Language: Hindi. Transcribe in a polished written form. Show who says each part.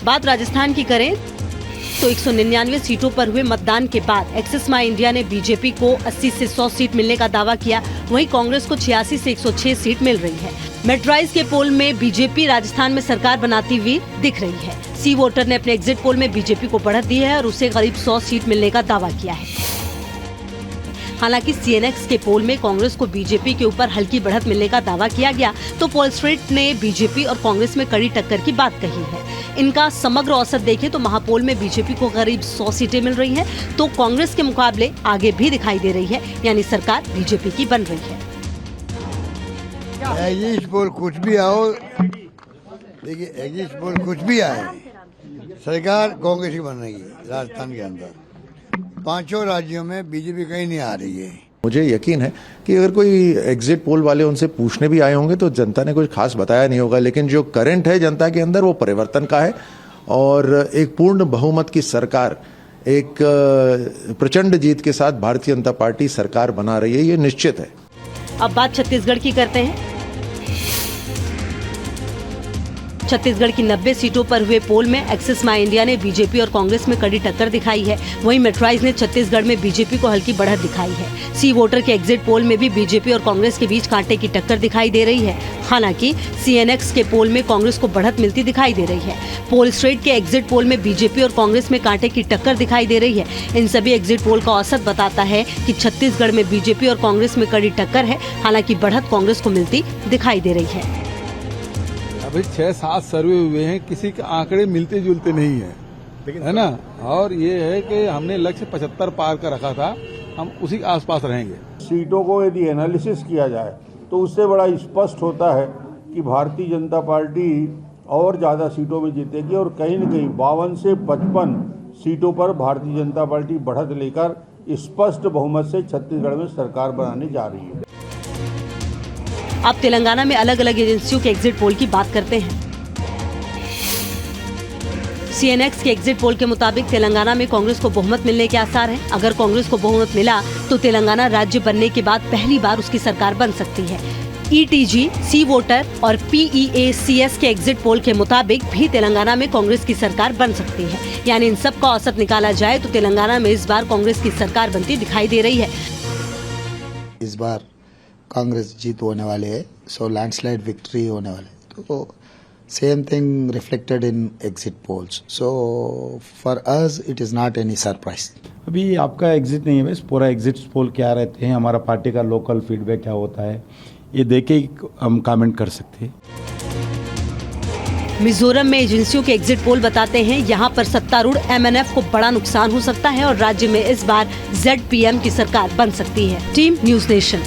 Speaker 1: बात राजस्थान की करें तो 199 सीटों पर हुए मतदान के बाद एक्सिस माई इंडिया ने बीजेपी को 80 से 100 सीट मिलने का दावा किया। वहीं कांग्रेस को 86 से 106 सीट मिल रही है। मेट्राइज के पोल में बीजेपी राजस्थान में सरकार बनाती हुई दिख रही है। सी वोटर ने अपने एग्जिट पोल में बीजेपी को बढ़त दी है और उसे करीब 100 सीट मिलने का दावा किया है। हालांकि सीएनएक्स के पोल में कांग्रेस को बीजेपी के ऊपर हल्की बढ़त मिलने का दावा किया गया तो पोल स्ट्रीट ने बीजेपी और कांग्रेस में कड़ी टक्कर की बात कही है। इनका समग्र औसत देखें तो महापोल में बीजेपी को करीब 100 सीटें मिल रही हैं, तो कांग्रेस के मुकाबले आगे भी दिखाई दे रही है, यानी सरकार बीजेपी की बन रही है।
Speaker 2: एग्जिट पोल कुछ भी आओ, देखिए एग्जिट पोल कुछ भी आए, सरकार कांग्रेस की बन रही है। राजस्थान के अंदर 5 राज्यों में बीजेपी कहीं नहीं आ रही है।
Speaker 3: मुझे यकीन है कि अगर कोई एग्जिट पोल वाले उनसे पूछने भी आए होंगे तो जनता ने कुछ खास बताया नहीं होगा, लेकिन जो करंट है जनता के अंदर वो परिवर्तन का है और एक पूर्ण बहुमत की सरकार, एक प्रचंड जीत के साथ भारतीय जनता पार्टी सरकार बना रही है, ये निश्चित है।
Speaker 1: अब बात छत्तीसगढ़ की करते हैं। छत्तीसगढ़ की 90 सीटों पर हुए पोल में एक्सिस माई इंडिया ने बीजेपी और कांग्रेस में कड़ी टक्कर दिखाई है। वहीं मेट्राइज ने छत्तीसगढ़ में बीजेपी को हल्की बढ़त दिखाई है। सी वोटर के एग्जिट पोल में भी बीजेपी और कांग्रेस के बीच कांटे की टक्कर दिखाई दे रही है। हालांकि सीएनएक्स के पोल में कांग्रेस को बढ़त मिलती दिखाई दे रही है। पोल स्ट्रीट के एग्जिट पोल में बीजेपी और कांग्रेस में कांटे की टक्कर दिखाई दे रही है। इन सभी एग्जिट पोल का औसत बताता है कि छत्तीसगढ़ में बीजेपी और कांग्रेस में कड़ी टक्कर है। हालांकि बढ़त कांग्रेस को मिलती दिखाई दे रही है।
Speaker 4: अभी 6-7 सर्वे हुए हैं, किसी के आंकड़े मिलते जुलते नहीं है, है ना। और ये है कि हमने लक्ष्य 75 पार का रखा था, हम उसी आसपास रहेंगे।
Speaker 5: सीटों को यदि एनालिसिस किया जाए तो उससे बड़ा स्पष्ट होता है कि भारतीय जनता पार्टी और ज्यादा सीटों में जीतेगी और कहीं न कहीं 52 से 55 सीटों पर भारतीय जनता पार्टी बढ़त लेकर स्पष्ट बहुमत से छत्तीसगढ़ में सरकार बनाने जा रही है।
Speaker 1: अब तेलंगाना में अलग अलग एजेंसियों के एग्जिट पोल की बात करते हैं। सीएनएक्स के एग्जिट पोल के मुताबिक तेलंगाना में कांग्रेस को बहुमत मिलने के आसार हैं। अगर कांग्रेस को बहुमत मिला तो तेलंगाना राज्य बनने के बाद पहली बार उसकी सरकार बन सकती है। ईटीजी, सी वोटर और पीईएसीएस के एग्जिट पोल के मुताबिक भी तेलंगाना में कांग्रेस की सरकार बन सकती है। यानी इन सब का औसत निकाला जाए तो तेलंगाना में इस बार कांग्रेस की सरकार बनती दिखाई दे रही है।
Speaker 6: इस बार कांग्रेस जीत होने वाले है, सो लैंडस्लाइड विक्ट्री होने वाले। तो same thing reflected in exit polls, so for us it is not any surprise.
Speaker 7: अभी आपका एग्जिट नहीं है, बस पूरा एग्जिट पोल क्या रहते हैं, हमारा पार्टी का लोकल फीडबैक क्या होता है, ये देख के हम कमेंट कर सकते हैं।
Speaker 1: मिजोरम में एजेंसियों के एग्जिट पोल बताते हैं यहाँ पर सत्तारूढ़ एमएनएफ को बड़ा नुकसान हो सकता है और राज्य में इस बार जेडपीएम की सरकार बन सकती है। Team news nation.